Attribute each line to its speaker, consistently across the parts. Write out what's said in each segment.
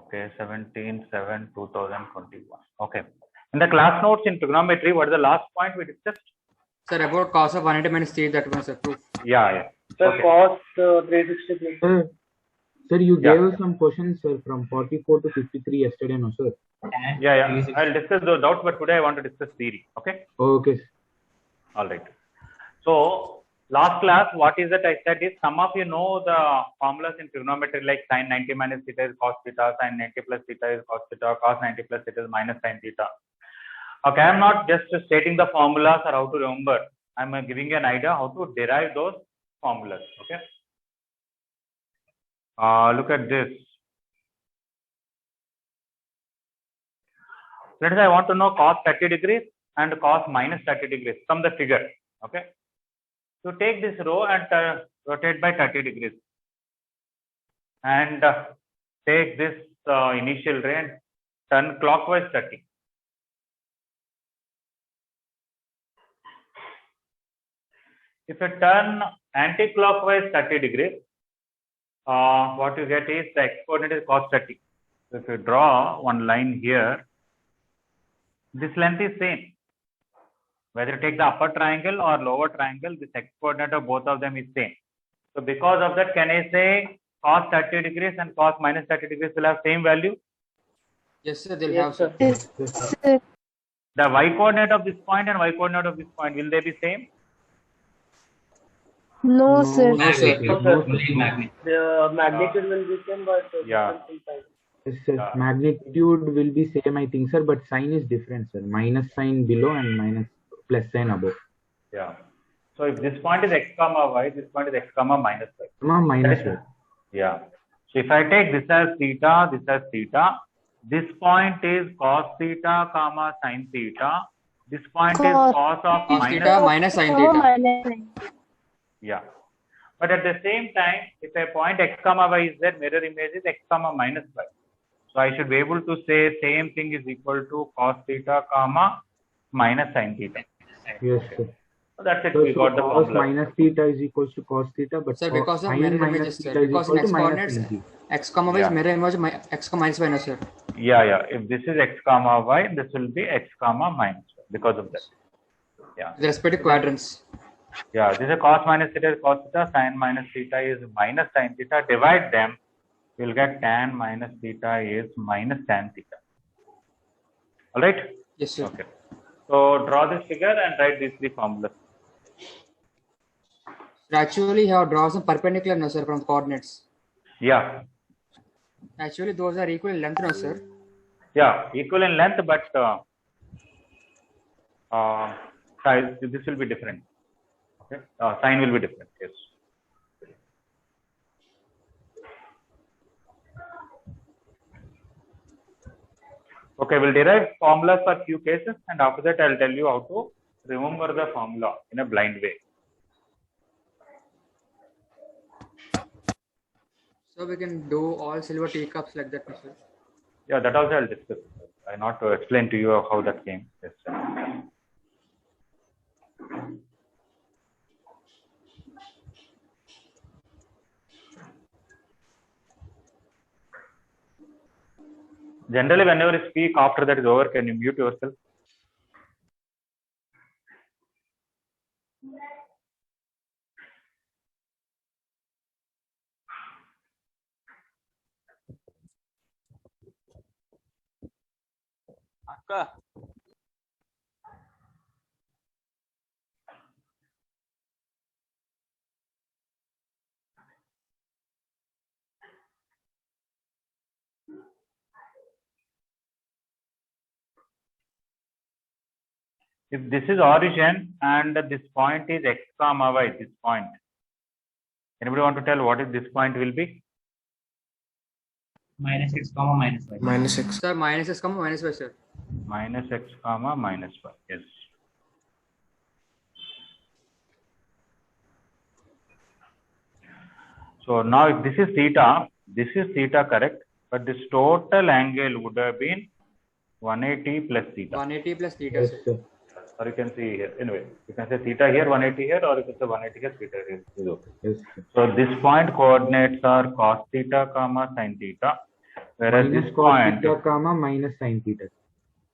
Speaker 1: Okay, 17/7/2021. Okay. In the class notes in trigonometry, what is the last point we discussed?
Speaker 2: Sir, about cos of 180 minus 3, that one, sir, proof.
Speaker 1: Yeah.
Speaker 3: Sir,
Speaker 1: Okay.
Speaker 3: cos 360.
Speaker 4: Sir, you
Speaker 1: Yeah.
Speaker 4: gave us some questions, sir, from 44 to 53 yesterday, no, sir?
Speaker 1: Yeah. I'll discuss those doubts, but today I want to discuss theory. Okay.
Speaker 4: Okay.
Speaker 1: All right. So last class, what is that I said is some of you know the formulas in trigonometry like sin 90 minus theta is cos theta, sin 90 plus theta is cos theta, cos 90 plus theta is minus sin theta. Okay, I'm not just stating the formulas or how to remember. I'm giving you an idea how to derive those formulas. Okay. Look at this. Let us say I want to know cos 30 degrees and cos minus 30 degrees from the figure. Okay. So take this row and rotate by 30 degrees and take this initial ray and turn clockwise 30. If you turn anti-clockwise 30 degrees, what you get is the x-coordinate is cos 30. So if you draw one line here, this length is same. Whether you take the upper triangle or lower triangle, this x-coordinate of both of them is same. So because of that, can I say cos 30 degrees and cos minus 30 degrees will have same value?
Speaker 2: Yes, sir, they'll have,
Speaker 3: Sir.
Speaker 2: sir.
Speaker 5: Yes, sir.
Speaker 1: The y-coordinate of this point and y-coordinate of this point, will they be same?
Speaker 5: No, sir.
Speaker 2: No, sir.
Speaker 3: No, sir. The magnitude will be same, but
Speaker 1: Yeah.
Speaker 3: different in size.
Speaker 4: Yes, sir. Magnitude will be same, I think, sir, but sign is different, sir. Minus sign below and minus plus sign above.
Speaker 1: Yeah. So if this point is x comma y, this point is x comma minus y.
Speaker 4: Minus
Speaker 1: Correct?
Speaker 4: y.
Speaker 1: Yeah. So if I take this as theta, this point is cos theta comma sin theta. This point is
Speaker 5: Cos.
Speaker 1: cos of
Speaker 2: Cos
Speaker 1: minus.
Speaker 2: theta minus sin
Speaker 5: Oh,
Speaker 2: theta.
Speaker 5: minus sign.
Speaker 1: Yeah. But at the same time, if a point x comma y is there, mirror image is x comma minus y. So I should be able to say same thing is equal to cos theta comma minus sin theta.
Speaker 4: Yes, sir.
Speaker 1: So that's it.
Speaker 4: So,
Speaker 1: We got the
Speaker 4: cos
Speaker 1: formula.
Speaker 4: minus theta is equals to cos theta, but
Speaker 2: Sir, because of
Speaker 4: sin
Speaker 2: mirror
Speaker 4: minus
Speaker 2: images, sir.
Speaker 4: theta is
Speaker 2: Because in
Speaker 4: equal
Speaker 2: x
Speaker 4: to minus
Speaker 2: coordinates,
Speaker 4: sin theta.
Speaker 2: x comma y is
Speaker 1: Yeah.
Speaker 2: mirror image of x comma minus y, no, sir.
Speaker 1: Yeah. If this is x comma y, this will be x comma minus y because of that. Yeah.
Speaker 2: With respective quadrants.
Speaker 1: Yeah. This is cos minus theta is cos theta, sin minus theta is minus sin theta. Divide them, you'll get tan minus theta is minus tan theta. All right.
Speaker 2: Yes, sir.
Speaker 1: Okay. So draw this figure and write these three formulas.
Speaker 2: Actually, you have drawn some perpendicular, no, sir, from coordinates.
Speaker 1: Yeah.
Speaker 2: Actually, those are equal in length, no, sir.
Speaker 1: Yeah. Equal in length, but size. This will be different. Okay. Sign will be different. Yes. Okay, we'll derive formulas for few cases and after that I'll tell you how to remember the formula in a blind way.
Speaker 2: So we can do all silver teacups like that, no, sir.
Speaker 1: Yeah, that also I'll discuss. I not to explain to you how that came. Yes, sir. Generally, whenever you speak after that is over, can you mute yourself? If this is origin and this point is x comma y, this point. Anybody want to tell what is this point will be?
Speaker 6: Minus x comma minus y.
Speaker 4: Minus x.
Speaker 2: Sir, minus x comma minus y, sir.
Speaker 1: Minus x comma minus y. Yes. So now if this is theta correct, but this total angle would have been 180 plus theta.
Speaker 2: 180 plus theta,
Speaker 4: Yes,
Speaker 2: sir.
Speaker 4: sir.
Speaker 1: Or you can see here. Anyway, you can say theta here, 180 here, or you can say 180 here, theta here. Is okay.
Speaker 4: Yes, sir.
Speaker 1: So this point coordinates are cos theta comma sin theta. Whereas
Speaker 4: minus
Speaker 1: this
Speaker 4: cos
Speaker 1: point
Speaker 4: theta comma minus sin theta.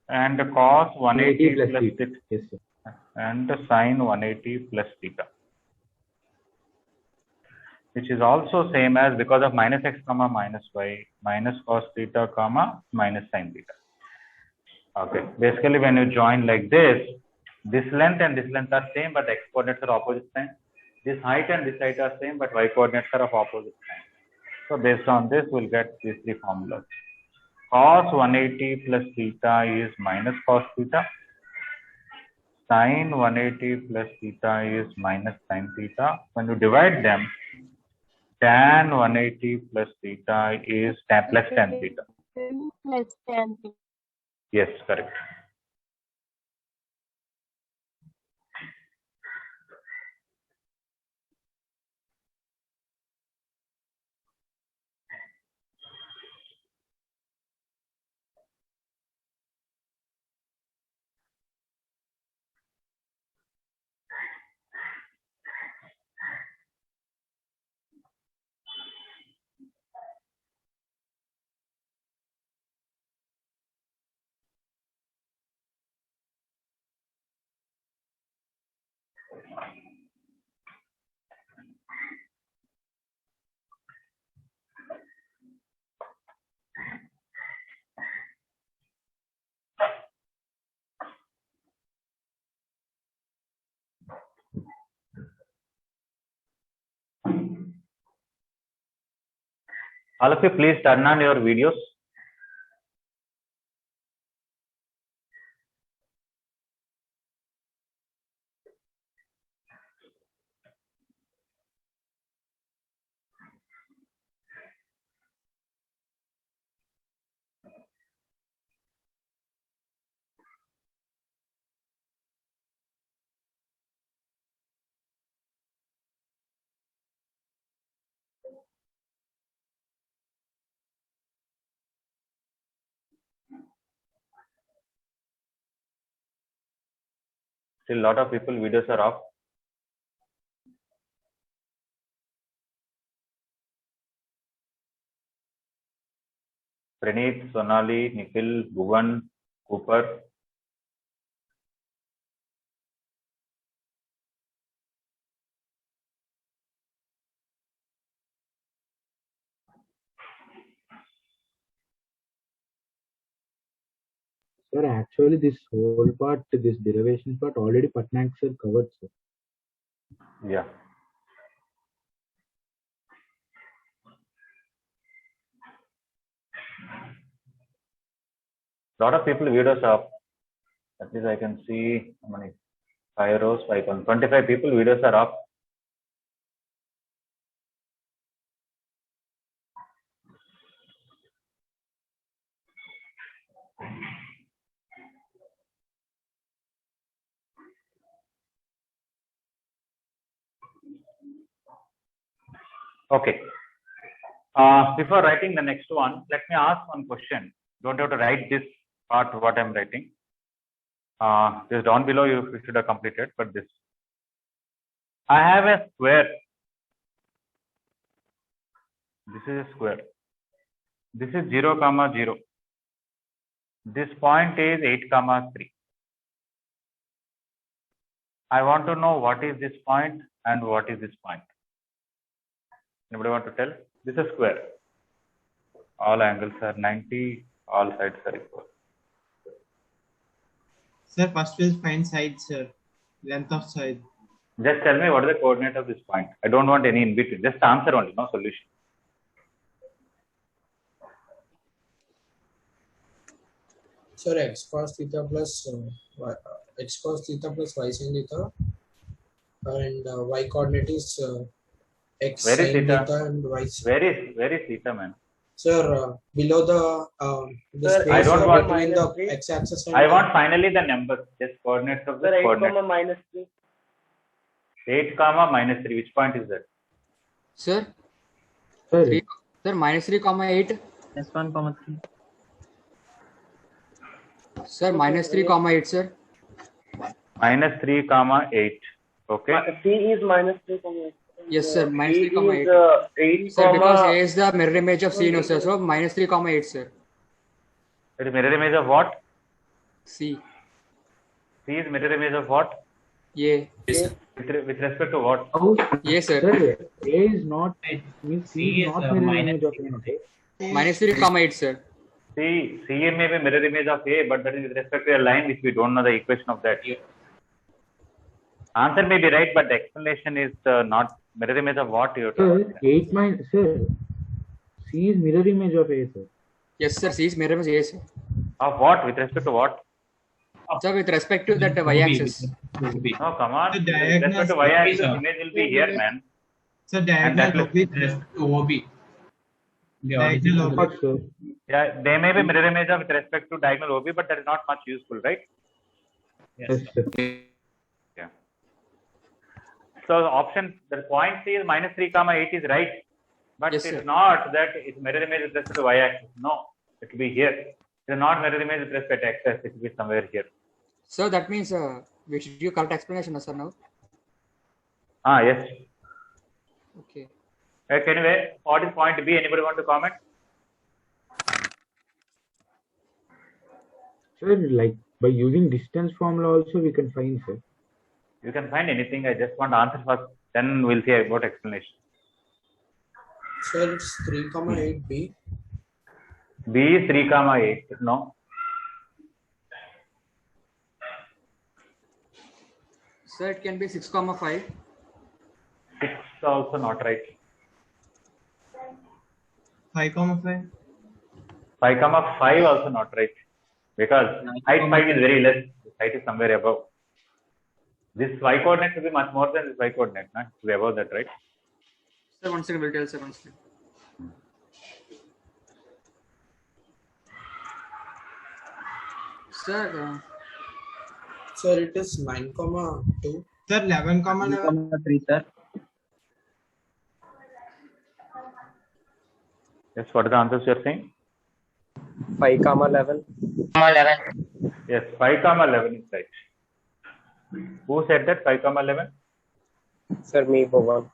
Speaker 1: and cos 180
Speaker 4: plus
Speaker 1: plus
Speaker 4: theta.
Speaker 1: theta
Speaker 4: Yes, sir.
Speaker 1: and sin 180 plus theta, which is also same as because of minus x comma minus y minus cos theta comma minus sin theta. Okay, basically when you join like this length and this length are same, but x coordinates are opposite sign. This height and this height are same, but y coordinates are of opposite sign. So based on this, we'll get these three formulas. Cos 180 plus theta is minus cos theta. Sin 180 plus theta is minus sin theta. When you divide them, tan 180 plus theta is tan plus tan theta.
Speaker 5: Plus tan theta.
Speaker 1: Yes, correct. All of you, please turn on your videos. Still, lot of people videos are off. Praneeth, Sonali, Nikhil, Bhuvan, Cooper.
Speaker 4: Sir, actually, this whole part, this derivation part, already Patnaik sir covered, sir.
Speaker 1: Yeah. Lot of people videos are off. At least I can see how many 5 rows, 25 people videos are off. Okay. Before writing the next one, let me ask one question. Don't have to write this part what I'm writing. This down below you should have completed, but this. I have a square. This is a square. This is 0, 0. This point is 8, 3. I want to know what is this point and what is this point. Anybody want to tell? This is a square. All angles are 90, all sides are equal.
Speaker 6: Sir, first we'll find side, sir. Length of side.
Speaker 1: Just tell me what is the coordinate of this point. I don't want any in between. Just answer only, no solution.
Speaker 7: Sir, x cos theta plus x cos theta plus y sin theta, and y coordinate is x
Speaker 1: Where is
Speaker 7: sin
Speaker 1: theta?
Speaker 7: theta and y.
Speaker 1: Where is theta, man?
Speaker 7: Sir, below the
Speaker 3: Sir,
Speaker 7: space
Speaker 1: I don't want-
Speaker 7: between the
Speaker 3: -3.
Speaker 7: x-axis and
Speaker 1: I want finally the numbers, just coordinates of the
Speaker 3: Sir, 8,
Speaker 1: coordinate.
Speaker 3: -3.
Speaker 1: 8, -3. Which point is that?
Speaker 2: Sir,
Speaker 4: Sir,
Speaker 2: sir, -3, 8.
Speaker 3: S1, 3.
Speaker 2: Sir, -3, 8, sir.
Speaker 1: -3, 8. Okay.
Speaker 3: C is -3,
Speaker 2: Yes, sir. Minus
Speaker 3: A
Speaker 2: 3 comma
Speaker 3: is
Speaker 2: 8.
Speaker 3: 8
Speaker 2: Sir, because A
Speaker 3: comma
Speaker 2: is the mirror image of C, no, sir. So minus 3 comma 8, sir.
Speaker 1: It is mirror image of what?
Speaker 2: C.
Speaker 1: C is mirror image of what?
Speaker 2: A.
Speaker 1: With respect to what?
Speaker 4: Oh,
Speaker 2: Yes, sir.
Speaker 4: sir, A is not, means C is not mirror image of A. Okay?
Speaker 2: Minus 3 comma 8, sir.
Speaker 1: C may be mirror image of A, but that is with respect to a line which we don't know the equation of that. Answer may be right, but the explanation is not mirror image of what you're talking
Speaker 4: Sir,
Speaker 1: about.
Speaker 4: 8 minus, sir, C is mirror image of A, sir.
Speaker 2: Yes, sir. C is mirror image A, sir.
Speaker 1: Of what? With respect to what?
Speaker 2: Sir, with respect to that y-axis.
Speaker 1: No, come on.
Speaker 6: The
Speaker 1: With
Speaker 6: diagonal
Speaker 1: respect to y-axis,
Speaker 6: sir.
Speaker 1: image will be here, man.
Speaker 6: So
Speaker 1: And
Speaker 6: diagonal
Speaker 1: that
Speaker 6: OB, to OB. Diagonal OB.
Speaker 4: What, sir?
Speaker 1: Yeah, they may be mirror image of with respect to diagonal OB, but that is not much useful, right?
Speaker 4: Yes, sir.
Speaker 1: Yeah. So the option, the point C is minus 3 comma 8 is right, but
Speaker 2: Yes,
Speaker 1: it's
Speaker 2: sir.
Speaker 1: not that it's mirror image with respect to y-axis. No, it will be here. It's not mirror image with respect to x-axis. It will be somewhere here.
Speaker 2: So that means we should give correct explanation, sir, now.
Speaker 1: Ah, yes.
Speaker 2: Okay.
Speaker 1: Okay, anyway, what is point B? Anybody want to comment?
Speaker 4: Sir, like by using distance formula also we can find, sir.
Speaker 1: You can find anything. I just want answer first. Then we'll see about explanation.
Speaker 7: Sir, it's 3 comma 8 B.
Speaker 1: B is 3 comma 8. No.
Speaker 2: Sir, it can be 6 comma 5.
Speaker 1: 6 also not right.
Speaker 6: 5 comma 5.
Speaker 1: 5 comma 5 also not right. Because height 5 is very less. Height is somewhere above. This y coordinate should be much more than this y coordinate. Nah? Should be above that, right?
Speaker 2: Sir, one second, we'll tell, sir, one second. Sir,
Speaker 7: Sir, it is 9 comma 2.
Speaker 6: Sir, 11 comma 11.
Speaker 3: 3, sir.
Speaker 1: Yes, what are the answers you are saying?
Speaker 3: 5 comma 11.
Speaker 1: Yes, 5 comma 11 is right. Who said that 5 comma 11?
Speaker 3: Sir, me, Bhuvan.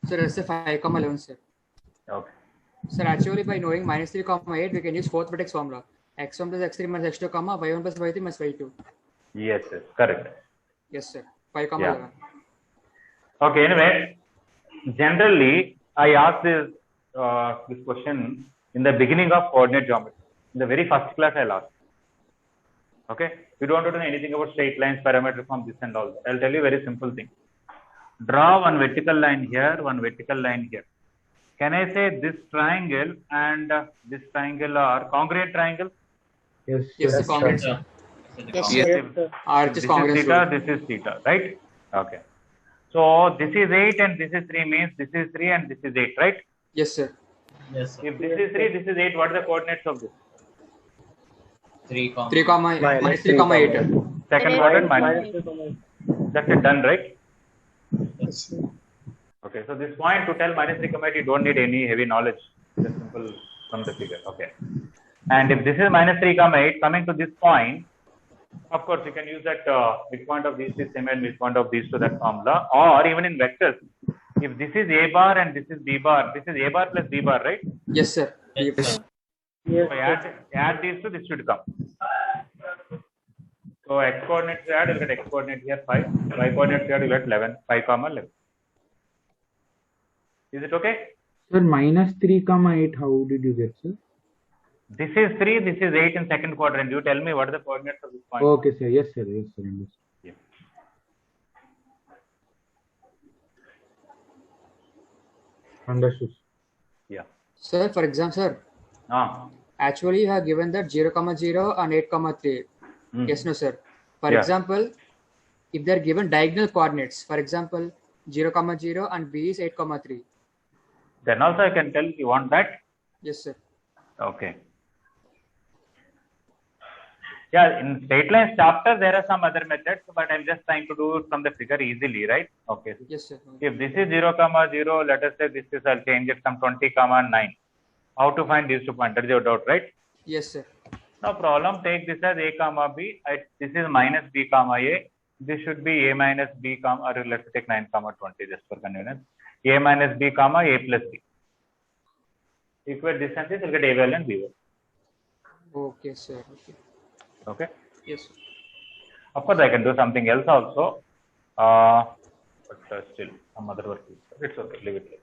Speaker 2: sir, let's say 5 comma 11, sir.
Speaker 1: Okay.
Speaker 2: Sir, actually, by knowing minus 3 comma 8, we can use fourth vertex formula. x1 plus x3 minus x2 comma y1 plus y3 minus y2.
Speaker 1: Yes, yes, correct.
Speaker 2: Yes, sir. 5 comma
Speaker 1: Yeah.
Speaker 2: 11.
Speaker 1: Okay, anyway, generally, I asked this question in the beginning of coordinate geometry. In the very first class, I'll ask. Okay, we don't know anything about straight lines, parameter form, this and all. I'll tell you a very simple thing. Draw one vertical line here, one vertical line here. Can I say this triangle and this triangle are congruent triangles?
Speaker 4: Yes,
Speaker 2: Yes,
Speaker 4: sir.
Speaker 2: sir, congruent, sir.
Speaker 7: Yes,
Speaker 1: Yes,
Speaker 7: sir.
Speaker 1: if
Speaker 2: R is
Speaker 1: this is
Speaker 2: congruent.
Speaker 1: theta,
Speaker 2: sir.
Speaker 1: this is theta, right? Okay. So this is 8 and this is 3 means this is 3 and this is 8, right?
Speaker 2: Yes, sir.
Speaker 1: If this is 3, this is 8, what are the coordinates of this?
Speaker 2: 3 comma
Speaker 3: Minus
Speaker 2: minus 3
Speaker 3: 3
Speaker 2: comma 8.
Speaker 1: Second
Speaker 5: Minus
Speaker 1: quadrant
Speaker 3: Minus
Speaker 1: minus.
Speaker 3: 2 comma 8.
Speaker 1: That's it, done, right?
Speaker 7: Yes, sir.
Speaker 1: Okay, so this point to tell minus 3 comma 8, you don't need any heavy knowledge. Just simple from the figure. Okay. And if this is minus 3 comma 8, coming to this point, of course, you can use that midpoint of these two same and midpoint of these to that formula, or even in vectors. If this is a bar and this is b bar, this is a bar plus b bar, right?
Speaker 2: Yes, sir. Yes.
Speaker 3: Yes,
Speaker 1: So add these two, this should come. So x coordinates you add, you'll get x coordinate here 5, y coordinates you add, you'll get 11, 5 comma 11. Is it okay?
Speaker 4: Sir, minus 3 comma 8, how did you get, sir?
Speaker 1: This is 3, this is 8 in second quadrant. You tell me what are the coordinates of this point?
Speaker 4: Okay, sir. Yes, sir. Yes, sir. Understood.
Speaker 1: Yeah.
Speaker 4: Understood.
Speaker 1: Yeah.
Speaker 2: Sir, for example, sir,
Speaker 1: Ah.
Speaker 2: actually you have given that 0 comma 0 and 8 comma 3.
Speaker 1: Hmm.
Speaker 2: Yes, no, sir. For
Speaker 1: Yeah.
Speaker 2: example, if they are given diagonal coordinates, for example, 0 comma 0 and b is 8 comma 3.
Speaker 1: Then also I can tell you want that.
Speaker 2: Yes, sir.
Speaker 1: Okay. Yeah, in straight lines chapter there are some other methods, but I'm just trying to do it from the figure easily, right? Okay.
Speaker 2: Yes, sir.
Speaker 1: If this is 0 comma 0, let us say this is, I'll change it some 20 comma 9. How to find these two points? That is your doubt, right?
Speaker 2: Yes, sir.
Speaker 1: No problem. Take this as a comma b. This is minus b comma a. This should be a minus b comma, or let's take 9 comma 20 just for convenience. A minus b comma a plus b. Equate distances, you'll get a value and b value.
Speaker 2: Okay, sir. Okay.
Speaker 1: Okay.
Speaker 2: Yes, sir.
Speaker 1: Of course, I can do something else also. But still, some other work. It's okay. Leave it.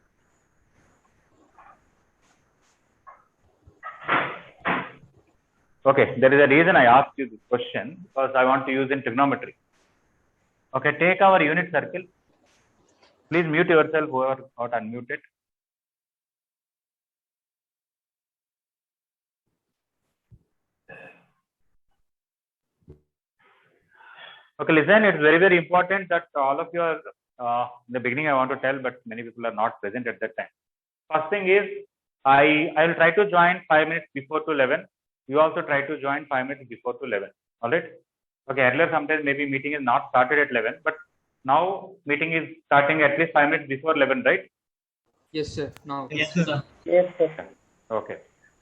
Speaker 1: Okay, there is a reason I asked you this question, because I want to use in trigonometry. Okay, take our unit circle. Please mute yourself, whoever got unmuted. Okay, listen, it's very, very important that all of you are, in the beginning I want to tell, but many people are not present at that time. First thing is, I will try to join 5 minutes before to 11. You also try to join 5 minutes before to 11. All right? Okay, earlier sometimes maybe meeting is not started at 11, but now meeting is starting at least 5 minutes before 11, right?
Speaker 2: Yes, sir. Now.
Speaker 6: Yes, sir.
Speaker 3: Yes, sir.
Speaker 1: Okay.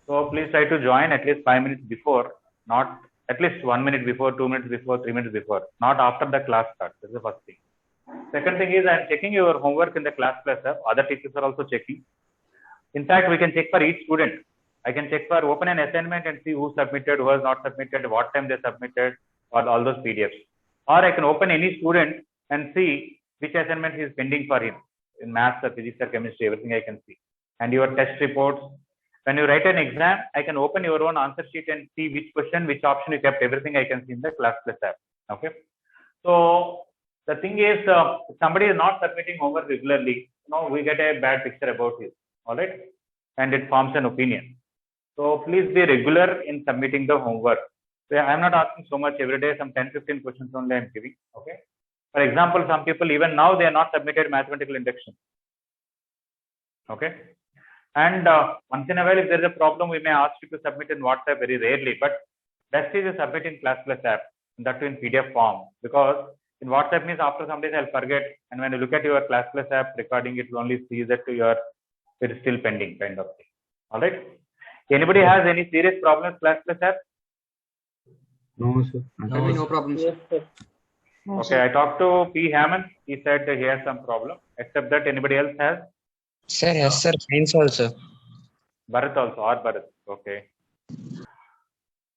Speaker 1: So please try to join at least 5 minutes before, not at least 1 minute before, 2 minutes before, 3 minutes before, not after the class starts. That's the first thing. Second thing is, I am checking your homework in the class app. Other teachers are also checking. In fact, we can check for each student. I can check for open an assignment and see who submitted, who has not submitted, what time they submitted, or all those PDFs. Or I can open any student and see which assignment is pending for him in maths or physics or chemistry, everything I can see. And your test reports. When you write an exam, I can open your own answer sheet and see which question, which option you kept, everything I can see in the class app. Okay. So the thing is, if somebody is not submitting homework regularly, we get a bad picture about you. All right. And it forms an opinion. So please be regular in submitting the homework. So I'm not asking so much every day, some 10-15 questions only I'm giving. Okay. For example, some people even now they are not submitted mathematical induction. Okay. And once in a while, if there is a problem, we may ask you to submit in WhatsApp very rarely, but best is to submit in class app, that too in PDF form, because in WhatsApp means after some days I'll forget, and when you look at your class app recording, it will only see that it is still pending kind of thing. All right. Anybody has any serious problems class app?
Speaker 4: No, sir.
Speaker 2: No problem, sir.
Speaker 3: Yes, sir.
Speaker 1: Okay, I talked to P. Hammond. He said that he has some problem. Except that, anybody else has?
Speaker 8: Sir, yes, sir. Science also.
Speaker 1: Bharat also, or Bharat. Okay.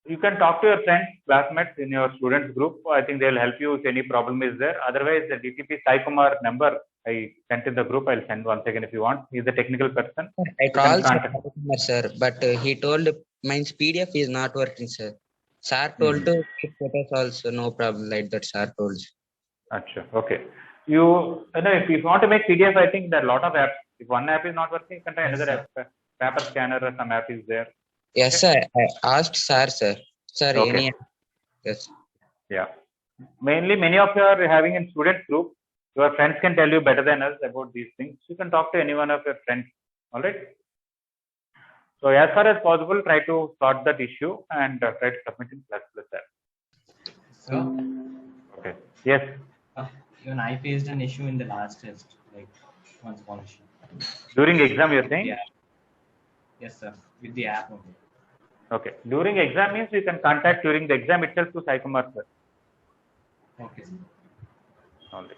Speaker 1: You can talk to your friends, classmates in your students group. I think they'll help you if any problem is there. Otherwise, the DTP Sai Kumar number I sent in the group. I'll send once again if you want. He's the technical person.
Speaker 8: I called sir, but he told mine's PDF is not working, sir. Sir told to keep photos also, no problem like that. Sir told.
Speaker 1: Achha, okay. If you want to make PDF, I think there are a lot of apps. If one app is not working, you can try another app. Paper scanner or some app is there.
Speaker 8: Yes,
Speaker 1: okay.
Speaker 8: sir. I asked sir. Sir,
Speaker 1: okay.
Speaker 8: Any? Yes.
Speaker 1: Yeah. Mainly, many of you are having in student group. Your friends can tell you better than us about these things. You can talk to any one of your friends. All right. So as far as possible, try to sort that issue and try to submit in class app.
Speaker 9: So,
Speaker 1: okay. Yes.
Speaker 9: Even I faced an issue in the last test, like one small issue.
Speaker 1: During exam, you're saying?
Speaker 9: Yeah. Yes, sir. With the app only.
Speaker 1: Okay. During exam means you can contact during the exam itself to Sai Kumar, sir.
Speaker 9: Okay, sir.
Speaker 1: All right.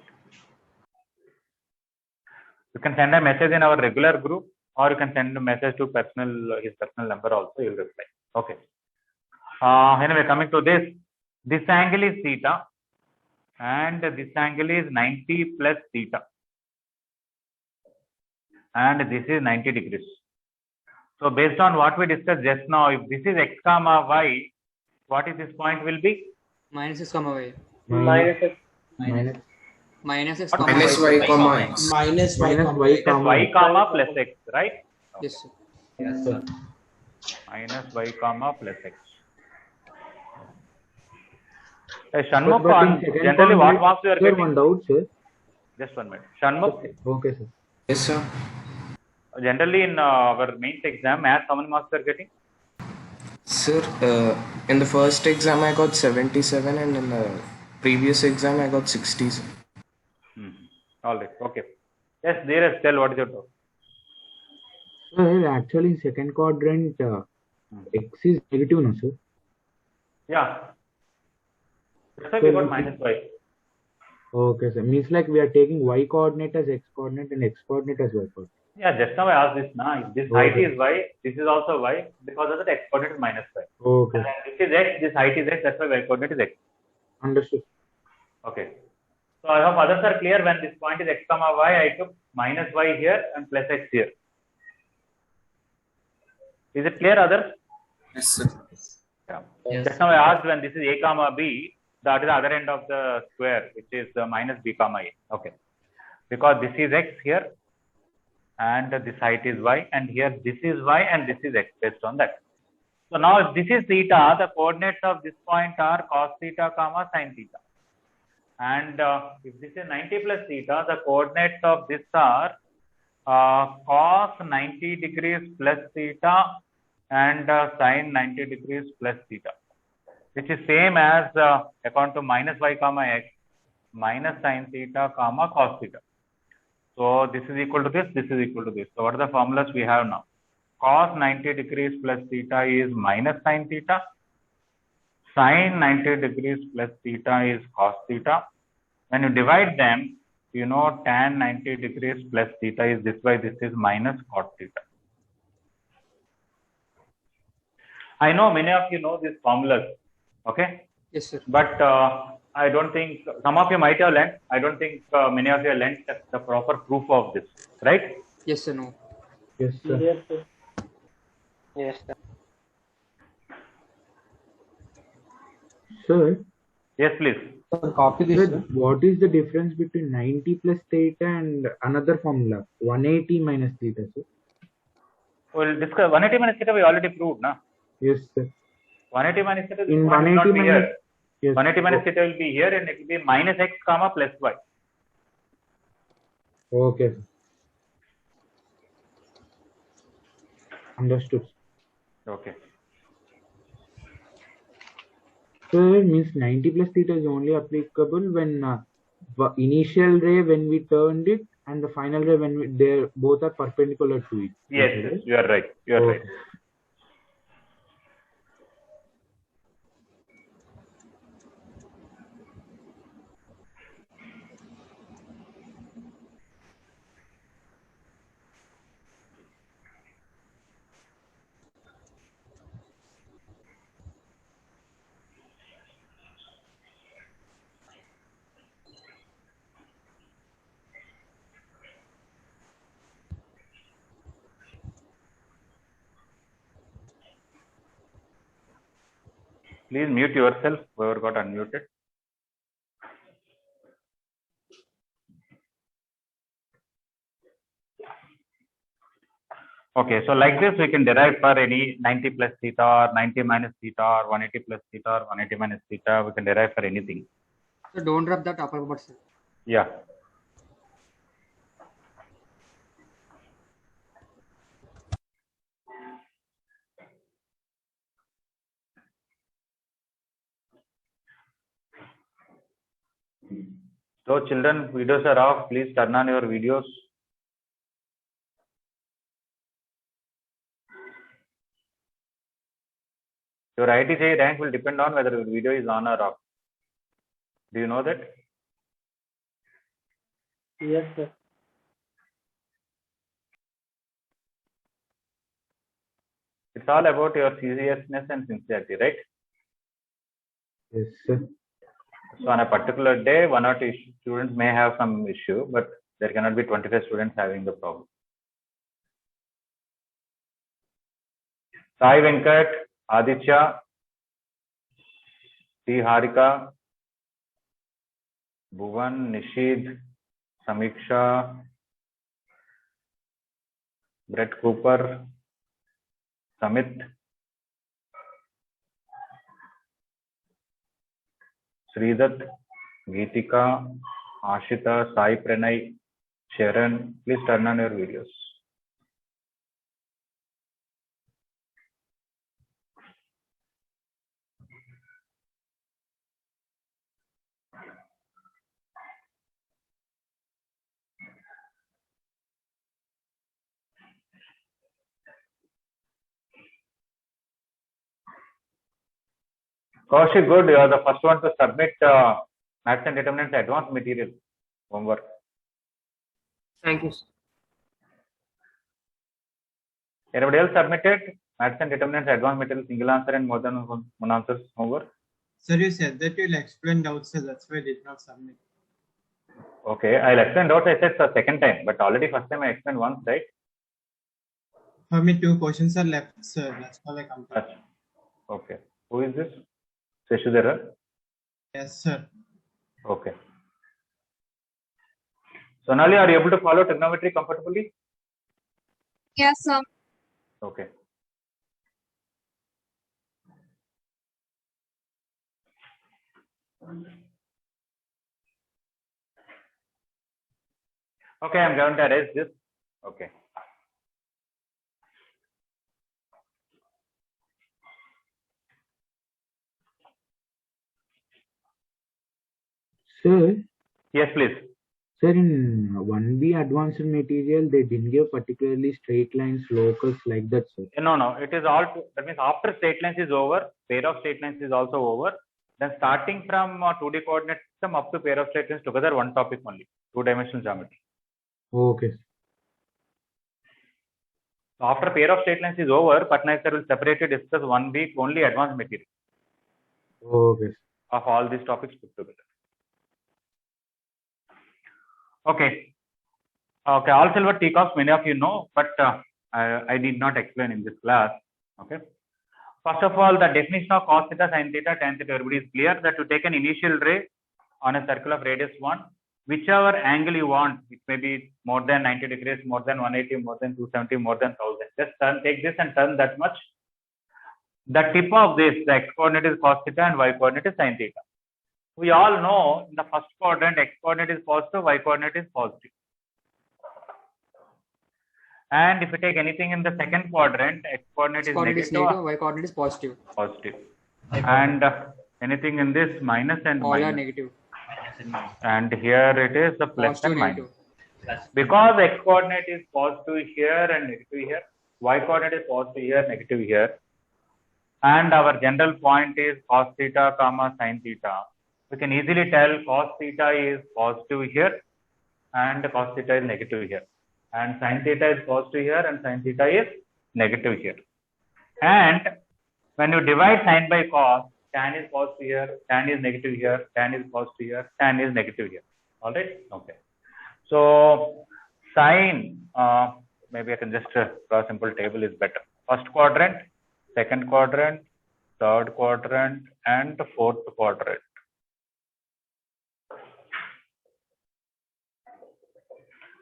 Speaker 1: You can send a message in our regular group, or you can send a message to his personal number also. He will reply. Okay. Anyway, coming to this angle is theta, and this angle is 90 plus theta, and this is 90 degrees. So based on what we discussed just now, if this is x comma y, what is this point will be?
Speaker 2: Minus x comma y.
Speaker 3: Minus x.
Speaker 2: Minus x
Speaker 1: What?
Speaker 2: comma
Speaker 6: Minus
Speaker 2: y.
Speaker 6: y comma x. Minus y comma
Speaker 4: y
Speaker 6: x.
Speaker 1: Minus y comma plus x, right?
Speaker 2: Yes, sir.
Speaker 9: Yes, sir.
Speaker 1: Minus y comma plus x.
Speaker 4: But
Speaker 1: Shanmukh,
Speaker 4: in second
Speaker 1: generally what
Speaker 4: point,
Speaker 1: marks you are
Speaker 4: sir,
Speaker 1: getting?
Speaker 4: one doubt, sir.
Speaker 1: Just 1 minute. Shanmukh,
Speaker 4: Okay, sir.
Speaker 6: Yes, sir.
Speaker 1: generally in our mains exam, maths, how many marks you are getting?
Speaker 10: Sir, in the first exam I got 77 and in the previous exam I got 60.
Speaker 1: All right. Okay. Yes, Dheeraj, tell what is your doubt?
Speaker 4: Sir, actually in second quadrant, x is negative, no, sir?
Speaker 1: Yeah. That's why we got minus y.
Speaker 4: Okay, sir. Means like we are taking y coordinate as x coordinate and x coordinate as y coordinate.
Speaker 1: Yeah, just now I asked this now. If this height is y, this is also y, because of that x coordinate is minus y.
Speaker 4: Okay.
Speaker 1: And then this is x, this height is x, that's why y coordinate is x.
Speaker 4: Understood.
Speaker 1: Okay. So I hope others are clear. When this point is x comma y, I took minus y here and plus x here. Is it clear, others?
Speaker 10: Yes, sir.
Speaker 1: Yeah.
Speaker 9: Yes.
Speaker 1: Just now I asked when this is a comma b, that is the other end of the square, which is minus b comma a. Okay. Because this is x here, and this height is y, and here this is y, and this is x based on that. So now if this is theta, the coordinates of this point are cos theta comma sin theta. And if this is 90 plus theta, the coordinates of this are cos 90 degrees plus theta and sin 90 degrees plus theta, which is same as according to minus y comma x minus sin theta comma cos theta. So this is equal to this, this is equal to this. So what are the formulas we have now? Cos 90 degrees plus theta is minus sin theta. Sin 90 degrees plus theta is cos theta. When you divide them, you know tan 90 degrees plus theta is this by this is minus cot theta. I know many of you know these formulas, okay?
Speaker 2: Yes, sir.
Speaker 1: But I don't think, some of you might have learnt, I don't think many of you have learnt the proper proof of this, right?
Speaker 2: Yes, sir. No.
Speaker 4: Yes, sir.
Speaker 3: Yes, sir. Yes, sir.
Speaker 4: Sir,
Speaker 1: Yes, please.
Speaker 4: sir, what is the difference between 90 plus theta and another formula, 180 minus theta, sir?
Speaker 1: We'll discuss 180 minus theta we already proved, na?
Speaker 4: Yes, sir.
Speaker 1: 180 minus theta
Speaker 4: In
Speaker 1: will not
Speaker 4: 180
Speaker 1: be
Speaker 4: minus,
Speaker 1: here.
Speaker 4: yes.
Speaker 1: 180 minus theta will be here and it will be minus x comma plus y.
Speaker 4: Okay, sir. Understood.
Speaker 1: Okay.
Speaker 4: So it means 90 plus theta is only applicable when initial ray when we turned it and the final ray when they both are perpendicular to it.
Speaker 1: Yes,
Speaker 4: Okay,
Speaker 1: yes,
Speaker 4: right?
Speaker 1: you are right. You are
Speaker 4: Okay.
Speaker 1: right. Please mute yourself, whoever got unmuted. Okay, so like this we can derive for any 90 plus theta or 90 minus theta or 180 plus theta or 180 minus theta, we can derive for anything.
Speaker 2: So don't rub that upper part, sir.
Speaker 1: Yeah. So children, videos are off. Please turn on your videos. Your ITJ rank will depend on whether your video is on or off. Do you know that?
Speaker 3: Yes, sir.
Speaker 1: It's all about your seriousness and sincerity, right?
Speaker 4: Yes, sir.
Speaker 1: So on a particular day, one or two students may have some issue, but there cannot be 25 students having the problem. Sai Venkat, Aditya, T. Harika, Bhuvan, Nishid, Samiksha, Brett Cooper, Samit, Sridat, Geetika, Ashita, Sai Pranay, Sharon, please turn on your videos. Kaushik, good. You are the first one to submit maths and determinants advanced material homework.
Speaker 3: Thank you, sir.
Speaker 1: Anybody else submitted maths and determinants advanced material single answer and more than one answers homework?
Speaker 6: Sir, you said that you'll explain doubts, so that's why I did not submit.
Speaker 1: Okay, I'll explain doubts. I said the second time, but already first time I explained once, right?
Speaker 6: For me, 2 questions are left, sir. That's all I completed.
Speaker 1: Okay. Who is this? Seshudhara?
Speaker 6: Yes, sir.
Speaker 1: Okay. Sonali, are you able to follow trigonometry comfortably?
Speaker 5: Yes, sir.
Speaker 1: Okay. Okay, I'm going to erase this. Okay.
Speaker 4: Sir,
Speaker 1: Yes, please.
Speaker 4: sir, in 1B advanced material, they didn't give particularly straight lines, locus like that, sir.
Speaker 1: No. It is all. That means after straight lines is over, pair of straight lines is also over. Then starting from 2D coordinate system up to pair of straight lines together, one topic only, 2-dimensional geometry.
Speaker 4: Okay.
Speaker 1: So after pair of straight lines is over, Patnaik sir will separately discuss 1 week only advanced material
Speaker 4: Okay.
Speaker 1: of all these topics put together. Okay. Okay. All silver teacups, many of you know, but I did not explain in this class. Okay. First of all, the definition of cos theta, sin theta, tan theta, everybody is clear that you take an initial ray on a circle of radius 1, whichever angle you want, it may be more than 90 degrees, more than 180, more than 270, more than 1000. Just take this and turn that much. The tip of this, the x coordinate is cos theta and y coordinate is sin theta. We all know in the first quadrant, x coordinate is positive, y coordinate is positive. And if you take anything in the second quadrant, x coordinate is negative,
Speaker 2: y coordinate is positive.
Speaker 1: Positive. And anything in this minus and
Speaker 2: All
Speaker 1: minus.
Speaker 2: are negative.
Speaker 1: And here it is the plus
Speaker 2: Positive,
Speaker 1: and minus. Because x coordinate is positive here and negative here, y coordinate is positive here, negative here, and our general point is cos theta comma sin theta, we can easily tell cos theta is positive here and cos theta is negative here, and sin theta is positive here and sin theta is negative here. And when you divide sin by cos, tan is positive here, tan is negative here, tan is positive here, tan is negative here. All right. Okay. So sin, maybe I can just draw a simple table is better. First quadrant, second quadrant, third quadrant, and the fourth quadrant.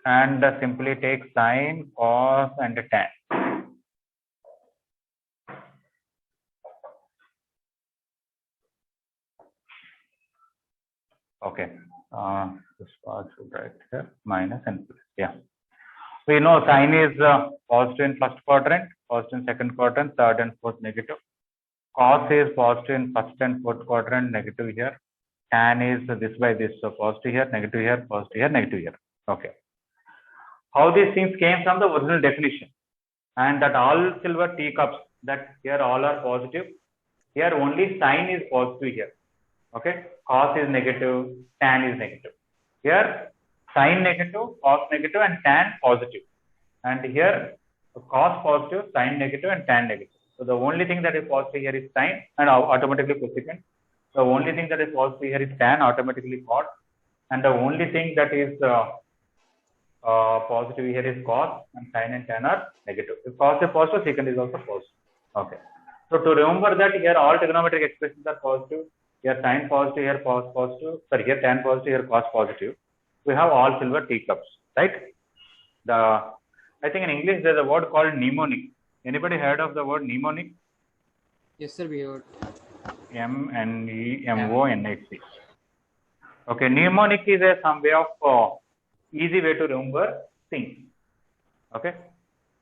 Speaker 1: And simply take sin, cos, and tan. Okay. This part should write here minus and plus. Yeah. We know sin is positive in first quadrant, positive in second quadrant, third and fourth negative. Cos is positive in first and fourth quadrant, negative here. Tan is this by this, so positive here, negative here, positive here, negative here. Okay. How these things came from the original definition, and that all silver teacups, that here all are positive. Here only sin is positive here. Okay. Cos is negative, tan is negative. Here sin negative, cos negative, and tan positive. And here cos positive, sin negative, and tan negative. So the only thing that is positive here is sin and automatically cosecant. The only thing that is positive here is tan, automatically cot. And the only thing that is positive here is cos, and sin and tan are negative. If cos is positive, secant is also positive. Okay. So to remember that here all trigonometric expressions are positive. Here sin positive, here cos positive. Sorry, here tan positive, here cos positive. We have all silver teacups, right? I think in English there's a word called mnemonic. Anybody heard of the word mnemonic?
Speaker 2: Yes, sir, we heard.
Speaker 1: M-N-E-M-O-N-I-C. Okay, mnemonic is some way of easy way to remember things. Okay,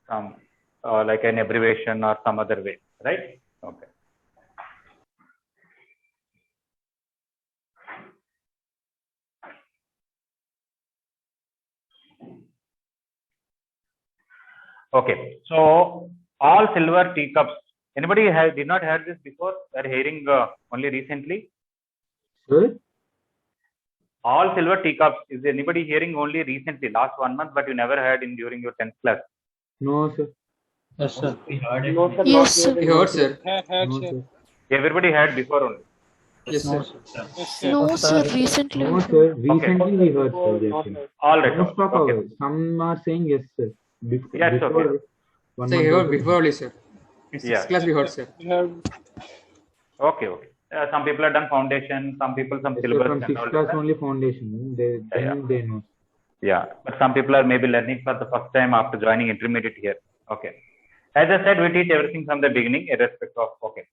Speaker 1: some like an abbreviation or some other way, right? Okay. Okay, so all silver teacups, Anybody did not heard this before? They are hearing only recently.
Speaker 4: Sir?
Speaker 1: All silver teacups. Is anybody hearing only recently, last 1 month, but you never heard in during your 10th class?
Speaker 4: No, sir.
Speaker 9: Yes, sir. We heard it.
Speaker 3: No, sir.
Speaker 5: Yes,
Speaker 3: not
Speaker 5: sir.
Speaker 3: really.
Speaker 2: You heard, sir.
Speaker 4: No, sir.
Speaker 1: Everybody heard before only.
Speaker 2: Yes, sir.
Speaker 5: No, sir. Recently.
Speaker 4: No, sir. Recently we heard, sir. Yes,
Speaker 3: Not
Speaker 4: sir.
Speaker 3: heard.
Speaker 1: All right.
Speaker 4: Most of
Speaker 1: Okay.
Speaker 4: our, some are saying yes, sir.
Speaker 1: Yes,
Speaker 4: Before
Speaker 1: okay.
Speaker 4: 1
Speaker 2: So you
Speaker 4: month
Speaker 2: heard
Speaker 4: ago.
Speaker 2: before only, sir. In
Speaker 1: Yeah.
Speaker 2: 6th class we heard, sir.
Speaker 1: Okay. Some people have done foundation. Some people some
Speaker 4: Yes, sir,
Speaker 1: syllabus.
Speaker 4: from
Speaker 1: and
Speaker 4: 6th
Speaker 1: all
Speaker 4: class
Speaker 1: that.
Speaker 4: only foundation. They know.
Speaker 1: Yeah, but some people are maybe learning for the first time after joining intermediate here. Okay. As I said, we teach everything from the beginning, irrespective of, okay.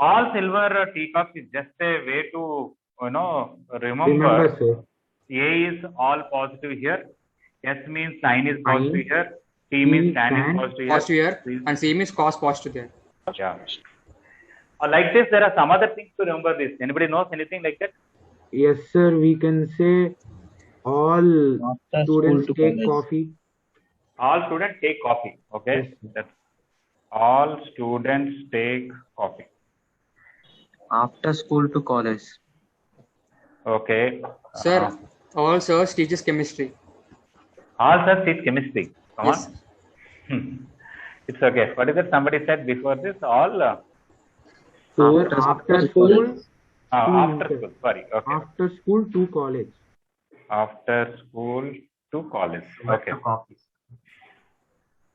Speaker 1: All silver teacups is just a way to, remember
Speaker 4: sir.
Speaker 1: A is all positive here. S means sine is
Speaker 4: Sine.
Speaker 1: positive here. T means tan is
Speaker 4: Tan.
Speaker 1: positive
Speaker 2: Positive
Speaker 1: here.
Speaker 2: here. And C means cos positive there.
Speaker 1: Yeah. Like this, there are some other things to remember this. Anybody knows anything like that?
Speaker 4: Yes, sir. We can say all
Speaker 9: After
Speaker 4: students
Speaker 9: school to
Speaker 4: take
Speaker 9: college.
Speaker 4: coffee.
Speaker 1: All students take coffee. Okay.
Speaker 4: Yes.
Speaker 1: That's all students take coffee.
Speaker 11: After school to college.
Speaker 1: Okay.
Speaker 2: Sir, all sirs teaches chemistry.
Speaker 1: All such teach chemistry. Come
Speaker 2: Yes.
Speaker 1: on. It's okay. What is it? Somebody said before this. All
Speaker 4: So after school,
Speaker 1: after
Speaker 4: sir.
Speaker 1: school. Sorry. Okay.
Speaker 4: After school to college.
Speaker 1: After school to college. Okay.
Speaker 11: Coffee.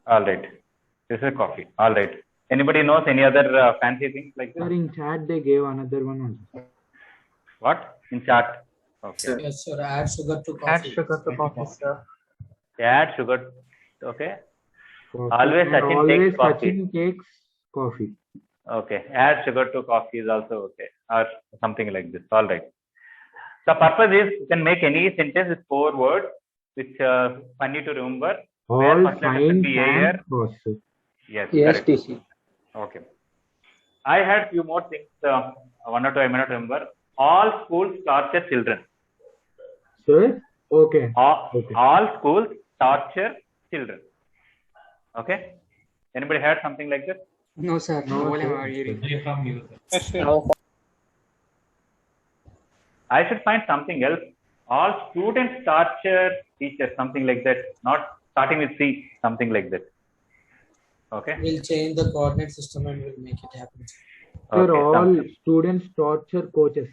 Speaker 1: All right. This is coffee. All right. Anybody knows any other fancy things like
Speaker 4: Sir,
Speaker 1: this?
Speaker 4: in chat they gave another one also.
Speaker 1: What? In chat. Okay.
Speaker 7: Yes, sir. Add sugar to coffee.
Speaker 11: Add sugar to coffee, sir.
Speaker 1: Add sugar. Okay.
Speaker 4: Coffee.
Speaker 1: Always
Speaker 4: And
Speaker 1: Sachin
Speaker 4: always
Speaker 1: takes coffee.
Speaker 4: Sachin takes coffee.
Speaker 1: Okay. Add sugar to coffee is also okay. Or something like this. All right. The purpose is you can make any sentence with 4 words, which funny to remember. Where
Speaker 4: All
Speaker 1: first letter should
Speaker 4: sine,
Speaker 1: be
Speaker 4: tan,
Speaker 1: here.
Speaker 4: cos, sir.
Speaker 1: Yes.
Speaker 3: Yes,
Speaker 1: Correct.
Speaker 3: TC.
Speaker 1: Okay. I had few more things. One or two I may not remember. All schools torture children.
Speaker 4: Sir? Okay. Okay.
Speaker 1: All schools torture children. Okay. Anybody heard something like this?
Speaker 2: No, sir.
Speaker 4: No,
Speaker 2: All
Speaker 4: sir.
Speaker 2: am I hearing.
Speaker 9: Only from you, sir.
Speaker 3: No,
Speaker 1: I should find something else. All students torture teachers, something like that. Not starting with C, something like that. Okay.
Speaker 7: We'll change the coordinate system and we'll make it happen.
Speaker 4: Sir,
Speaker 1: Okay,
Speaker 4: all students torture coaches.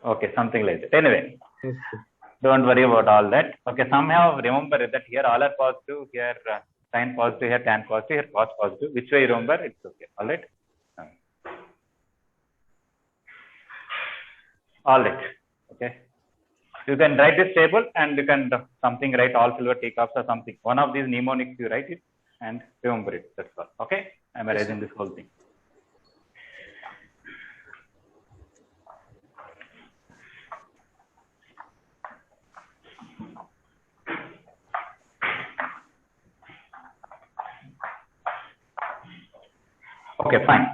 Speaker 1: Okay, something like that. Anyway,
Speaker 4: Yes, sir.
Speaker 1: don't worry about all that. Okay, somehow remember that here all are positive, here sine positive, here tan positive, here cos positive. Which way you remember, it's okay. All right. All right. Okay. You can write this table and you can something write all silver teacups or something. One of these mnemonics you write it and remember it. That's all. Okay. I'm erasing this whole thing. Okay, fine.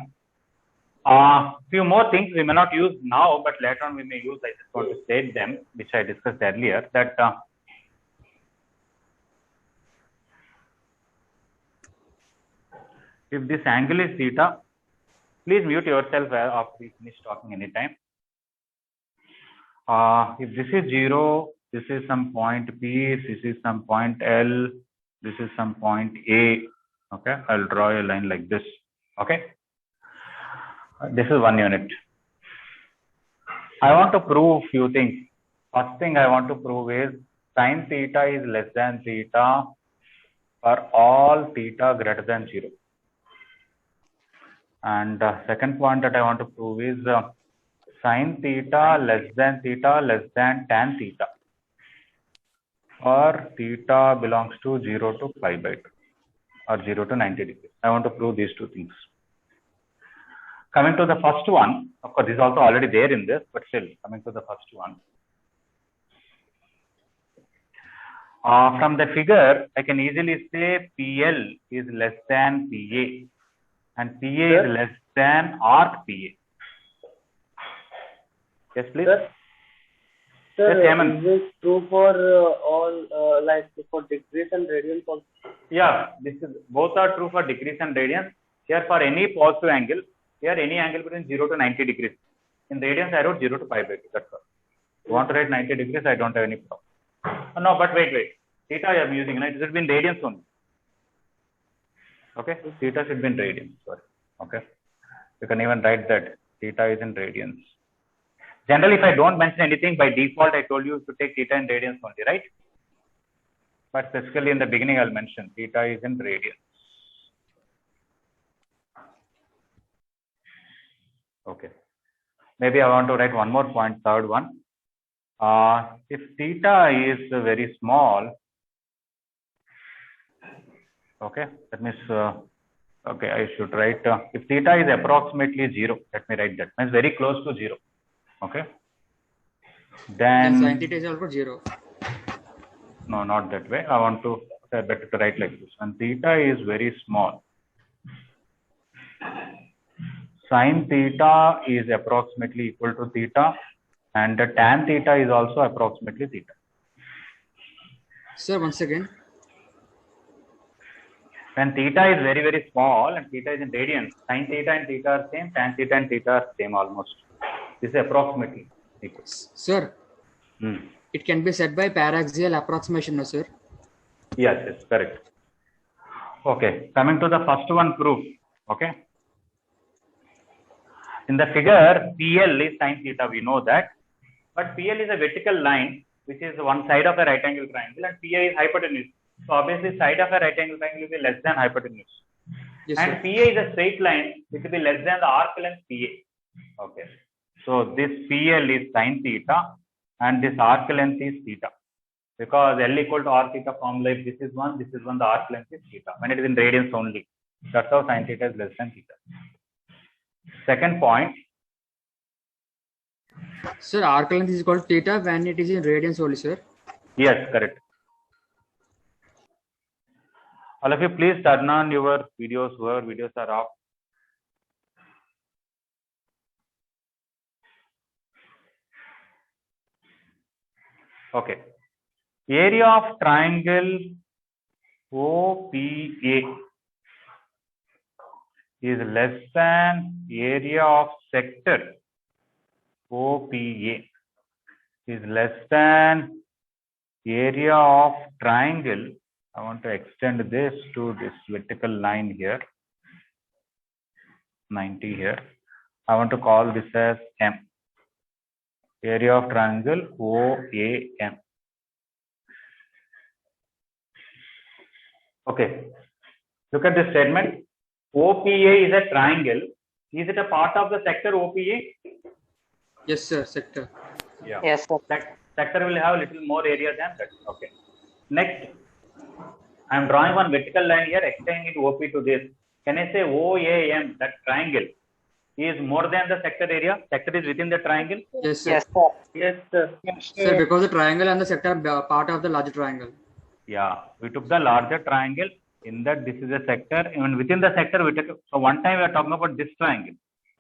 Speaker 1: Few more things we may not use now, but later on we may use. I just want to state them, which I discussed earlier. That if this angle is theta, please mute yourself after we finish talking anytime. If this is 0, this is some point P, this is some point L, this is some point A. Okay, I'll draw a line like this. Okay. This is 1 unit. I want to prove few things. First thing I want to prove is sin theta is less than theta for all theta greater than 0. And second point that I want to prove is sin theta less than tan theta or theta belongs to 0 to pi by 2 or 0 to 90 degrees. I want to prove these two things. Coming to the first one, of course, this is also already there in this, but still, coming to the first one. From the figure, I can easily say PL is less than PA and PA is less than arc PA. Yes, please.
Speaker 3: Sir,
Speaker 1: Yes, Hemant.
Speaker 3: is this true for all, like for degrees and radians also?
Speaker 1: Yeah, this is both are true for degrees and radians. Here for any positive angle, here any angle between 0 to 90 degrees. In radians, I wrote 0 to pi by 2. That's all. You want to write 90 degrees, I don't have any problem. No, but wait. Theta I am using, it should be in radians only. Okay, theta should be in radians. Sorry. Okay, you can even write that theta is in radians. Generally, if I don't mention anything, by default, I told you to take theta in radians only, right? But specifically in the beginning, I'll mention theta is in radians. Okay. Maybe I want to write one more point, third one. If theta is very small, okay, that means, okay, I should write, if theta is approximately 0, let me write that, means very close to 0, okay, then
Speaker 2: sin theta is equal to 0.
Speaker 1: No, not that way. I want to, better to write like this. When theta is very small, sin theta is approximately equal to theta, and the tan theta is also approximately theta.
Speaker 2: Sir, once again.
Speaker 1: When theta is very, very small and theta is in radians, sin theta and theta are same, tan theta and theta are same almost. This is approximately equal.
Speaker 2: Sir, it can be said by paraxial approximation, no, sir?
Speaker 1: Yes, correct. Okay, coming to the first one proof. Okay. In the figure, PL is sin theta, we know that. But PL is a vertical line, which is one side of a right angle triangle, and PA is hypotenuse. So obviously, side of a right angle triangle will be less than hypotenuse.
Speaker 2: Yes,
Speaker 1: and
Speaker 2: sir.
Speaker 1: PA is a straight line, which will be less than the arc length PA. Okay. So this PL is sin theta, and this arc length is theta. Because L equal to R theta formula, if this is one, the arc length is theta. When it is in radians only. That's how sin theta is less than theta. Second point.
Speaker 2: Sir, arc length is equal to theta when it is in radians only, sir.
Speaker 1: Yes, correct. All of you, please turn on your videos, whoever videos are off. Okay. Area of triangle OPA is less than area of sector OPA is less than area of triangle. I want to extend this to this vertical line here, 90 here. I want to call this as M. Area of triangle OAM. Okay. Look at this statement. OPA is a triangle. Is it a part of the sector OPA?
Speaker 2: Yes, sir, sector.
Speaker 1: Yeah.
Speaker 3: Yes, sir.
Speaker 1: Sector will have a little more area than that. Okay. Next, I am drawing one vertical line here, extending it OP to this. Can I say OAM, that triangle, is more than the sector area? Sector is within the triangle?
Speaker 2: Yes, sir.
Speaker 3: Yes, sir. Yes, sir.
Speaker 2: Sir, because the triangle and the sector are part of the larger triangle.
Speaker 1: Yeah, we took the larger triangle. In that, this is a sector. Even within the sector, we took. So one time we are talking about this triangle.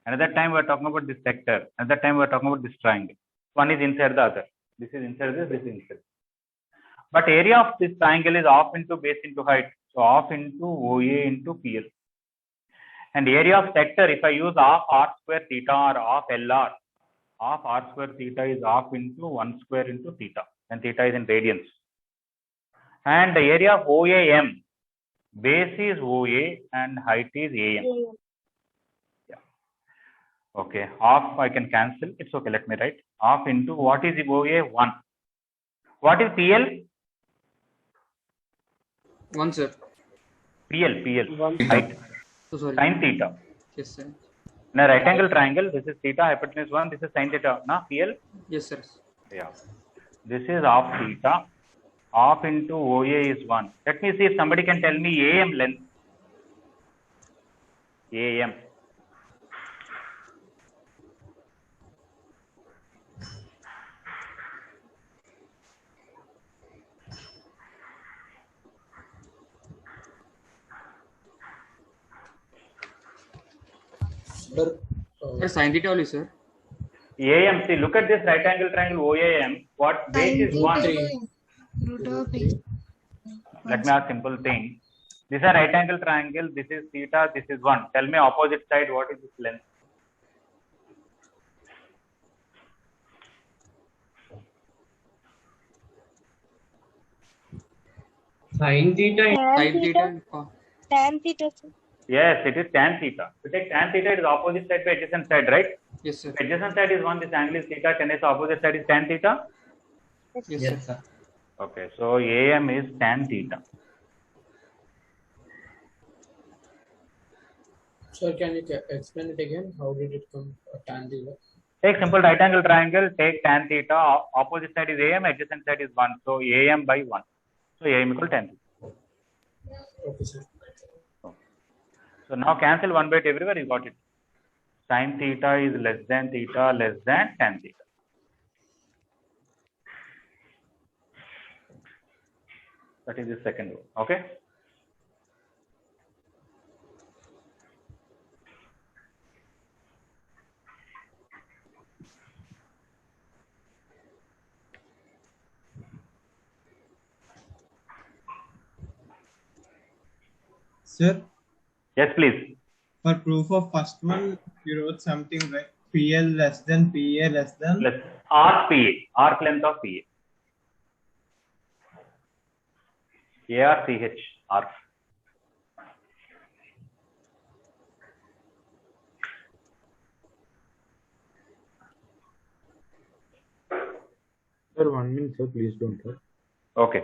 Speaker 1: Another time we are talking about this sector. Another time we are talking about this triangle. One is inside the other. This is inside this. This is inside. But area of this triangle is half into base into height. So half into OA into PL. And area of sector, if I use half R square theta or half LR, half R square theta is half into 1 square into theta. And theta is in radians. And the area of OAM, base is OA and height is AM. Yeah. Okay, half I can cancel. It's okay, let me write. Half into what is the OA? 1. What is PL?
Speaker 2: 1, sir.
Speaker 1: PL, height.
Speaker 2: So sorry.
Speaker 1: Sin theta.
Speaker 2: Yes, sir.
Speaker 1: In a right angle triangle, this is theta, hypotenuse 1, this is sin theta. Na, PL?
Speaker 2: Yes, sir.
Speaker 1: Yeah. This is half theta. Half into OA is 1. Let me see if somebody can tell me AM length. AM.
Speaker 7: Sir,
Speaker 2: Sir, sin theta only, sir.
Speaker 1: AM, see, look at this right angle triangle OAM. What base is 1?
Speaker 5: Root of B.
Speaker 1: Let me ask simple thing. This is a right angle triangle. This is theta. This is 1. Tell me opposite side. What is this length?
Speaker 9: Sin theta.
Speaker 2: Sin theta.
Speaker 5: Tan theta, sir.
Speaker 1: Yes, it is tan theta. If you take tan theta, it is opposite side by adjacent side, right?
Speaker 2: Yes, sir.
Speaker 1: If adjacent side is 1, this angle is theta. Can I say opposite side is tan theta?
Speaker 2: Yes, sir.
Speaker 1: Okay, so AM is tan theta.
Speaker 7: Sir, can you explain it again? How did it come tan theta?
Speaker 1: Take simple right angle triangle, take tan theta, opposite side is AM, adjacent side is 1. So AM by 1. So AM equal tan theta.
Speaker 7: Okay, sir.
Speaker 1: So now cancel 1 by 2 everywhere, you got it. Sin theta is less than tan theta. That is the second rule. Okay.
Speaker 6: Sir,
Speaker 1: Yes, please.
Speaker 6: for proof of first one, you wrote something like PL less than PA less than.
Speaker 1: Let's arc PA, arc length of PA. ARCH, arc.
Speaker 4: Sir, 1 minute, sir. Please don't sir.
Speaker 1: Okay.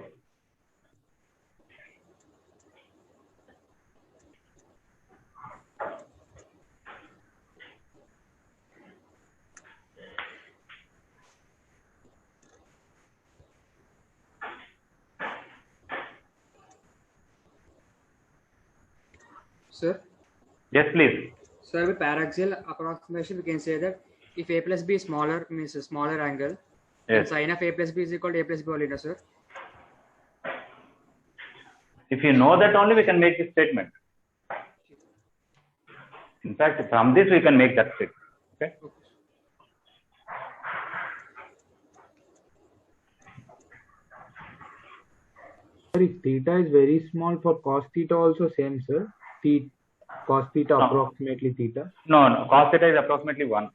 Speaker 2: Sir.
Speaker 1: Yes, please.
Speaker 2: So with paraxial approximation, we can say that if a plus b is smaller, means a smaller angle, then
Speaker 1: Yes.
Speaker 2: sin of a plus b is equal to a plus b all in, sir.
Speaker 1: If you know that only, we can make this statement. In fact, from this we can make that statement. Okay.
Speaker 4: Sir, if theta is very small, for cos theta also same, sir. Cos theta
Speaker 1: No.
Speaker 4: approximately theta.
Speaker 1: No, no. Cos theta is approximately 1.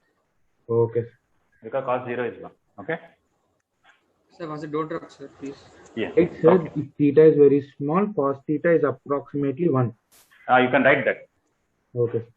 Speaker 4: Okay, sir.
Speaker 1: Because cos 0 is 1. Okay.
Speaker 2: Sir, once don't drop, sir, please.
Speaker 1: Yes.
Speaker 4: Right, sir.
Speaker 1: Okay.
Speaker 4: If theta is very small, cos theta is approximately 1.
Speaker 1: You can write that.
Speaker 4: Okay, sir.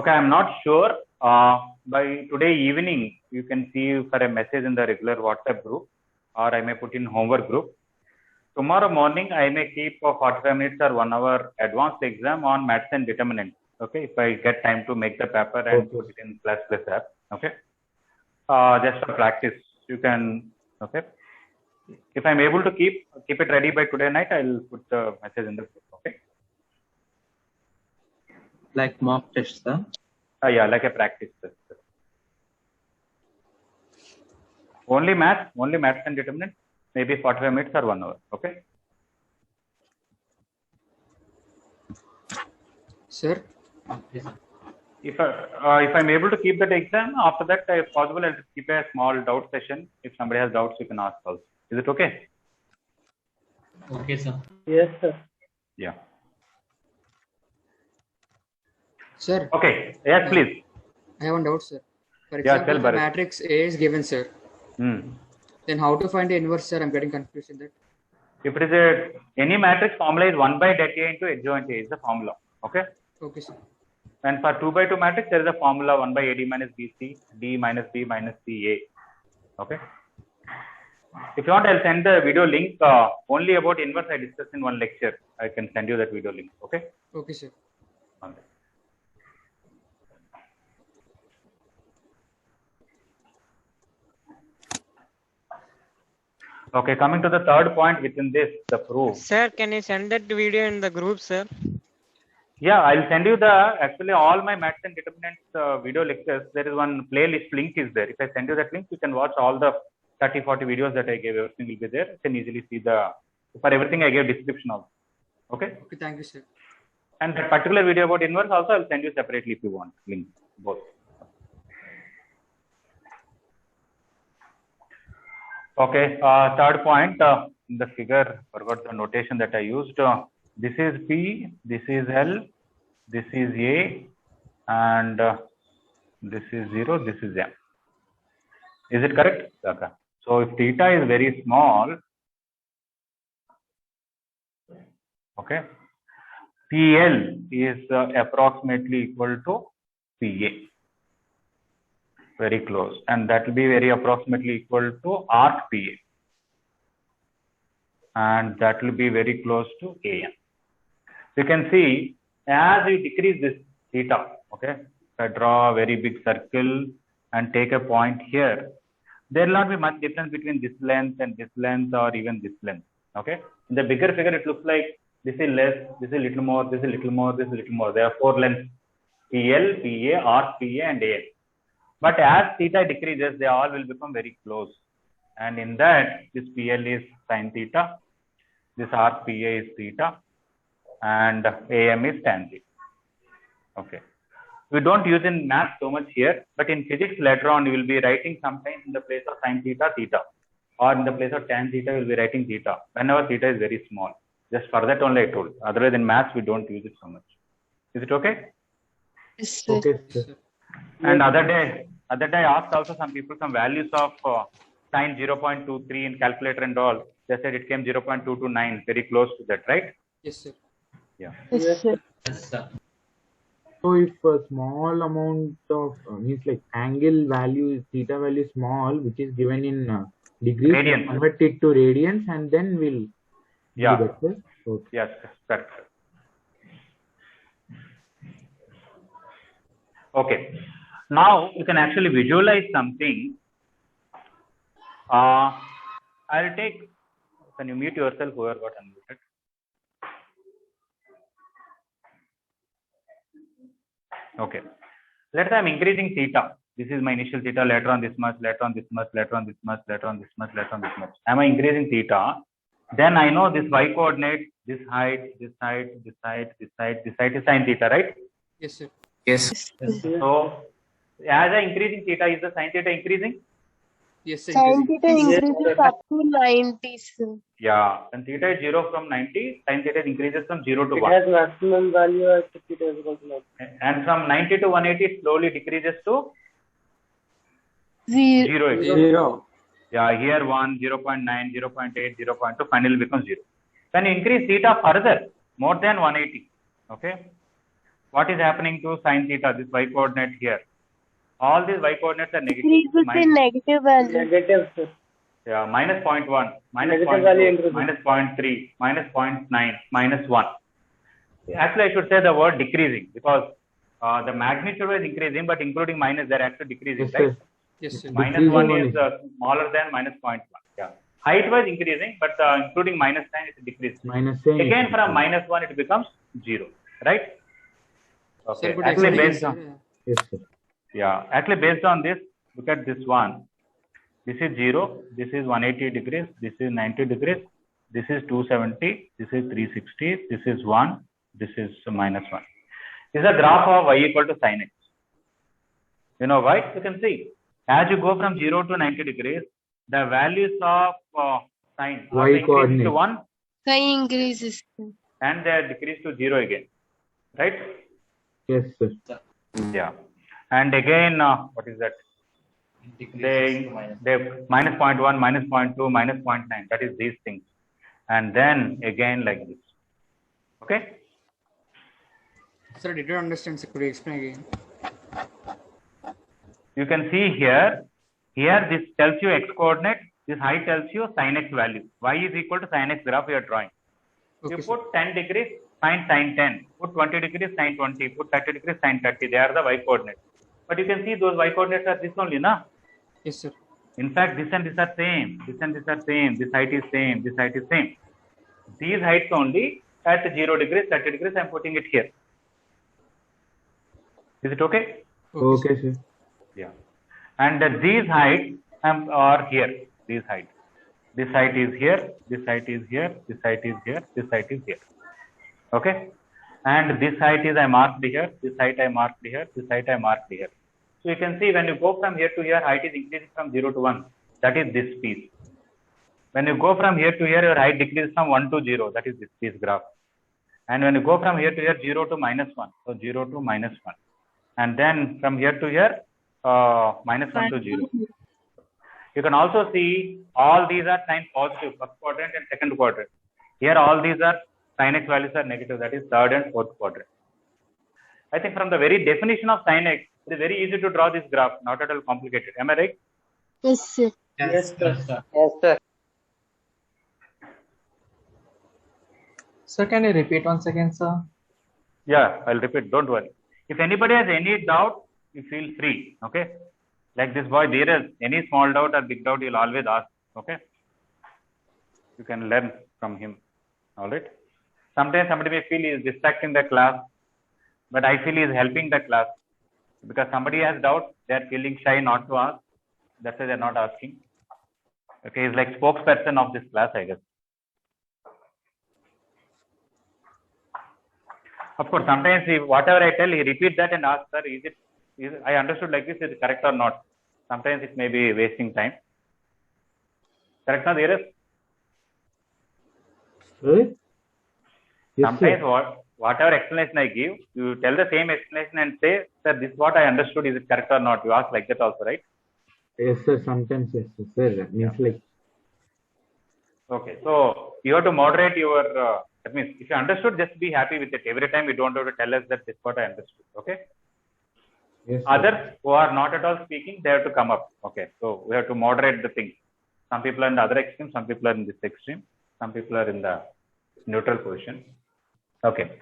Speaker 1: Okay, I'm not sure. By today evening, you can see for a message in the regular WhatsApp group, or I may put in homework group. Tomorrow morning, I may keep 45 minutes or 1 hour advanced exam on maths and determinant. Okay, if I get time to make the paper and put it in plus app. Okay, just for practice, you can. Okay, if I'm able to keep it ready by today night, I'll put the message in the group. Okay.
Speaker 11: Like mock test, sir.
Speaker 1: Yeah, like a practice test. Only maths and determinant, maybe 45 minutes or 1 hour. Okay.
Speaker 2: Sir.
Speaker 1: If I'm able to keep that exam, after that, if possible, I'll keep a small doubt session. If somebody has doubts, you can ask also. Is it okay?
Speaker 9: Okay, sir.
Speaker 3: Yes, sir.
Speaker 1: Yeah.
Speaker 2: Sir.
Speaker 1: Okay. Yes, please.
Speaker 2: I have one doubt, sir. For
Speaker 1: Yeah,
Speaker 2: example,
Speaker 1: tell
Speaker 2: the
Speaker 1: Bharat.
Speaker 2: matrix A is given, sir. Then how to find the inverse, sir? I'm getting confused in that.
Speaker 1: If it is any matrix, formula is 1 by det A into adjoint A is the formula. Okay.
Speaker 2: Okay, sir.
Speaker 1: And for 2 by 2 matrix, there is a formula 1 by AD minus BC, D minus B minus CA. Okay. If you want, I'll send the video link. Only about inverse I discussed in one lecture. I can send you that video link. Okay.
Speaker 2: Okay, sir.
Speaker 1: Okay. Okay, coming to the third point within this, the proof.
Speaker 12: Sir, can you send that video in the group, sir?
Speaker 1: Yeah, I'll send you actually all my maths and determinants video lectures. There is one playlist link is there. If I send you that link, you can watch all the 30, 40 videos that I gave. Everything will be there. You can easily see for everything I gave description also. Okay?
Speaker 2: Okay, thank you, sir.
Speaker 1: And that particular video about inverse also I'll send you separately if you want. Link, both. Okay, third point, in the figure, forgot the notation that I used. This is P, this is L, this is A, and this is 0, this is M. Is it correct? Okay. So if theta is very small, okay, PL is approximately equal to PA. Very close, and that will be very approximately equal to arc PA, and that will be very close to AM. You can see as we decrease this theta, okay, if I draw a very big circle and take a point here, there will not be much difference between this length and this length or even this length. Okay, in the bigger figure it looks like this is less, this is little more, this is little more, this is little more. There are 4 lengths: PL, PA, arc PA, and AM. But as theta decreases, they all will become very close. And in that, this PL is sin theta, this arc PA is theta, and AM is tan theta. Okay. We don't use in math so much here, but in physics later on, you will be writing sometimes in the place of sin theta, theta, or in the place of tan theta, you will be writing theta, whenever theta is very small. Just for that only I told. Otherwise, in maths, we don't use it so much. Is it okay?
Speaker 5: Yes, sir.
Speaker 4: Okay, sir.
Speaker 1: And other day I asked also some people some values of sin 0.23 in calculator and all. They said it came 0.229, very close to that, right?
Speaker 2: Yes, sir.
Speaker 1: Yeah.
Speaker 5: Yes, sir.
Speaker 9: Yes, sir.
Speaker 4: So if a small amount of means like angle value is theta value is small, which is given in degrees,
Speaker 1: Radians.
Speaker 4: convert it to radians, and then we'll
Speaker 1: Yeah.
Speaker 4: do that, sir. Okay.
Speaker 1: Yes, correct. Okay. Now you can actually visualize something. I'll take. Can you mute yourself? Whoever got unmuted. Okay. Let's say I'm increasing theta. This is my initial theta. Later on this much. Later on this much. Later on this much. Later on this much. Later on this much. Am I increasing theta? Then I know this y coordinate, this height, this height, this height, this height, this height is sin theta, right?
Speaker 2: Yes, sir.
Speaker 10: Yes.
Speaker 1: So as I increasing theta, is the sin theta increasing?
Speaker 2: Yes, sir.
Speaker 5: Sin
Speaker 2: Increasing.
Speaker 5: theta increases up to 90, sir.
Speaker 1: Yeah, when theta is 0 from 90, sin theta increases from 0 to
Speaker 3: It
Speaker 1: 1.
Speaker 3: has maximum value at theta is equal to 90.
Speaker 1: And from 90 to 180, it slowly decreases to
Speaker 5: 0.
Speaker 1: 0.
Speaker 11: Zero.
Speaker 1: Yeah, here 1, 0.9, 0.8, 0.2, finally becomes 0. When you increase theta further, more than 180, okay, what is happening to sin theta, this y coordinate here? All these y coordinates are negative.
Speaker 5: Increases in negative value.
Speaker 3: Negative, sir.
Speaker 1: Yeah, minus 0.1, minus
Speaker 3: Negative value
Speaker 1: 0.2,
Speaker 3: increases.
Speaker 1: minus 0.3, minus 0.9, minus 1. Actually, I should say the word decreasing because the magnitude was increasing, but including minus, they're actually decreasing,
Speaker 4: Yes,
Speaker 1: right?
Speaker 4: sir.
Speaker 2: Yes, sir.
Speaker 1: Minus 1 is smaller than minus 0.1. Yeah. Height was increasing, but including minus sign, it decreasing.
Speaker 4: Minus sign.
Speaker 1: Again, from minus 1, it becomes 0, right? Okay.
Speaker 2: Sir, could
Speaker 1: Actually,
Speaker 2: explain,
Speaker 1: based
Speaker 2: sir?
Speaker 1: on,
Speaker 4: Yes, sir.
Speaker 1: yeah, actually based on this, look at this one. This is 0, this is 180 degrees, this is 90 degrees, this is 270, this is 360, this is 1, this is minus 1. This is a graph of y equal to sin x. You know why? You can see. As you go from 0 to 90 degrees, the values of sin are
Speaker 4: Y
Speaker 1: increased
Speaker 4: coordinate.
Speaker 1: to 1
Speaker 5: Sin increases.
Speaker 1: and they are decreased to 0 again, right?
Speaker 4: Yes, sir.
Speaker 1: Yeah. And again, what is that? They minus 0.1, minus 0.2, minus 0.9. That is these things. And then again like this. Okay?
Speaker 2: Sir, I did not understand. Sir, could you explain again?
Speaker 1: You can see here. Here this tells you x coordinate. This This height tells you sin x value. Y is equal to sin x graph you are drawing.
Speaker 2: Okay,
Speaker 1: You
Speaker 2: sir.
Speaker 1: put 10 degrees, find sin 10. Put 20 degrees, sin 20. Put 30 degrees, sin 30. They are the y coordinates. But you can see those y coordinates are this only, na?
Speaker 2: Yes, sir.
Speaker 1: In fact, this and this are same. This and this are same. This height is same. This height is same. These heights only at 0 degrees, 30 degrees, I am putting it here. Is it okay?
Speaker 4: Okay, sir.
Speaker 1: Yeah. And these heights are here. These heights. This height is here. This height is here. This height is here. This height is here. Okay. And this height is I marked here. This height I marked here. This height I marked here. So you can see when you go from here to here, height is increasing from 0 to 1. That is this piece. When you go from here to here, your height decreases from 1 to 0. That is this piece graph. And when you go from here to here, 0 to -1. So 0 to -1. And then from here to here, -1 to 0. You can also see all these are sign positive, first quadrant and second quadrant. Here all these are sin x values are negative, that is third and fourth quadrant. I think from the very definition of sin x, it is very easy to draw this graph, not at all complicated. Am I right?
Speaker 5: Yes, sir.
Speaker 3: Yes, sir.
Speaker 9: sir.
Speaker 3: Yes, sir.
Speaker 11: Sir, can you repeat once again, sir?
Speaker 1: Yeah, I'll repeat, don't worry. If anybody has any doubt, you feel free, okay? Like this boy, there is any small doubt or big doubt, you'll always ask, okay? You can learn from him, all right? Sometimes somebody may feel he is distracting the class, but I feel he is helping the class. Because somebody has doubt, they are feeling shy not to ask. That's why they are not asking. Okay, he's like spokesperson of this class, I guess. Of course, sometimes whatever I tell, he repeats that and asks, sir, I understood like this, is it correct or not? Sometimes it may be wasting time. Correct, now, there is?
Speaker 4: Right? Yes,
Speaker 1: Sometimes
Speaker 4: sir.
Speaker 1: whatever explanation I give, you tell the same explanation and say, sir, this is what I understood, is it correct or not? You ask like that also, right?
Speaker 4: Yes, sir. Sometimes, yes, sir. Sir, that means like.
Speaker 1: Okay, so you have to moderate your, that means if you understood, just be happy with it. Every time you don't have to tell us that this is what I understood, okay?
Speaker 4: Yes, sir.
Speaker 1: Others who are not at all speaking, they have to come up, okay? So we have to moderate the things. Some people are in the other extreme, some people are in this extreme, some people are in the neutral position. Okay,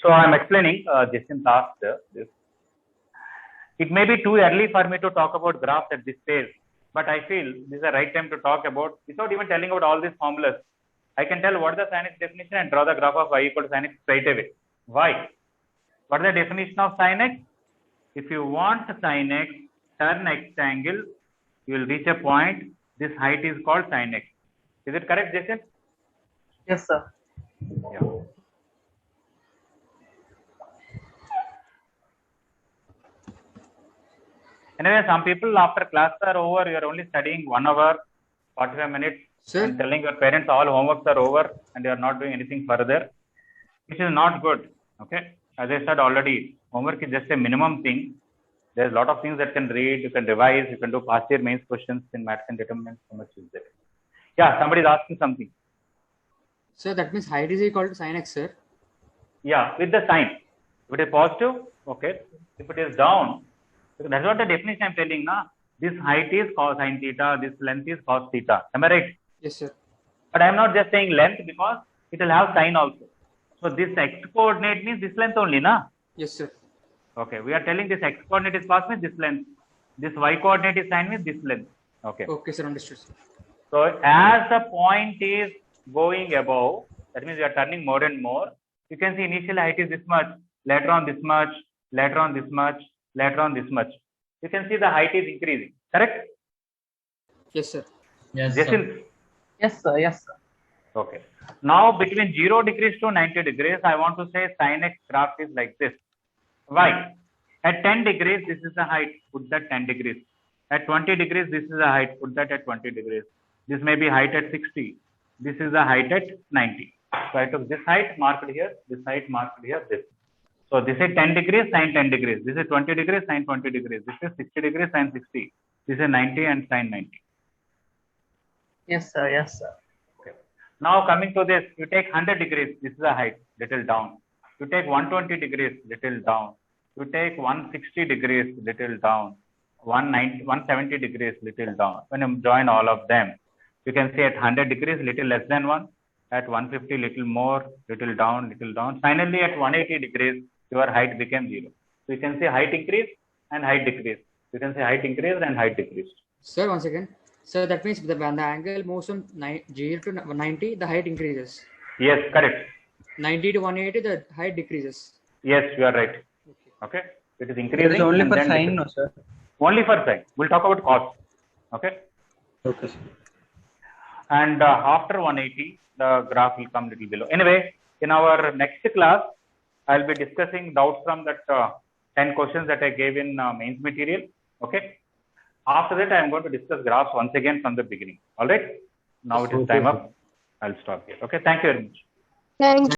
Speaker 1: so I'm explaining, Jason asked this. It may be too early for me to talk about graphs at this stage, but I feel this is the right time to talk about, without even telling about all these formulas. I can tell what is the sin x definition and draw the graph of y equal to sin x straight away. Why? What is the definition of sin x? If you want sin x, turn x angle, you will reach a point. This height is called sin x. Is it correct, Jason?
Speaker 3: Yes, sir.
Speaker 1: Yeah. Anyway, some people after class are over, you are only studying 1 hour, 45 minutes,
Speaker 2: Sir?
Speaker 1: and telling your parents all homeworks are over and you are not doing anything further, which is not good. Okay. As I said already, homework is just a minimum thing. There's a lot of things that can read, you can revise, you can do past year mains questions in maths and determinants, so much is there. Yeah, somebody is asking something.
Speaker 2: Sir, that means height is equal to sin x, sir.
Speaker 1: Yeah, with the sign. If it is positive, okay. If it is down, that's what the definition I'm telling now. This height is cos sin theta, this length is cos theta. Am I right?
Speaker 2: Yes, sir.
Speaker 1: But I'm not just saying length because it will have sign also. So this x coordinate means this length only, na?
Speaker 2: Yes, sir.
Speaker 1: Okay, we are telling this x coordinate is cos means this length. This y coordinate is sin means this length. Okay.
Speaker 2: Okay, sir. Understood, sir.
Speaker 1: So as the point is going above, that means we are turning more and more. You can see initial height is this much, later on this much, later on this much, later on this much. You can see the height is increasing. Correct?
Speaker 2: Yes, sir.
Speaker 9: Yes,
Speaker 1: Jason?
Speaker 9: sir.
Speaker 3: Yes, sir. Yes, sir.
Speaker 1: Okay. Now between 0 degrees to 90 degrees, I want to say sin x graph is like this. Why? At 10 degrees, this is the height. Put that 10 degrees. At 20 degrees, this is the height. Put that at 20 degrees. This may be height at 60. This is the height at 90. So I took this height marked here, this height marked here, this. So this is 10 degrees, sin 10 degrees. This is 20 degrees, sin 20 degrees. This is 60 degrees, sin 60. This is 90 and sin 90.
Speaker 3: Yes, sir. Yes, sir.
Speaker 1: Okay. Now coming to this, you take 100 degrees, this is the height, little down. You take 120 degrees, little down. You take 160 degrees, little down. 170 degrees, little down. When you join all of them, You can see at 100 degrees, little less than 1. At 150, little more, little down, little down. Finally, at 180 degrees, your height became 0. So you can see height increase and height decrease. You can see height increased and height decreased.
Speaker 2: Sir, once again. So that means when the angle moves from 0 to 90, the height increases.
Speaker 1: Yes, correct.
Speaker 2: 90 to 180, the height decreases.
Speaker 1: Yes, you are right. Okay. It is increasing.
Speaker 11: It is only
Speaker 1: and
Speaker 11: for
Speaker 1: then
Speaker 11: sine,
Speaker 1: decreasing.
Speaker 11: no, sir?
Speaker 1: Only for sine. We'll talk about cos. Okay.
Speaker 11: Okay, sir.
Speaker 1: And after 180, the graph will come little below. Anyway, in our next class, I'll be discussing doubts from that 10 questions that I gave in mains material. Okay. After that, I am going to discuss graphs once again from the beginning. All right. Now it is time up. I'll stop here. Okay. Thank you very much.
Speaker 5: Thank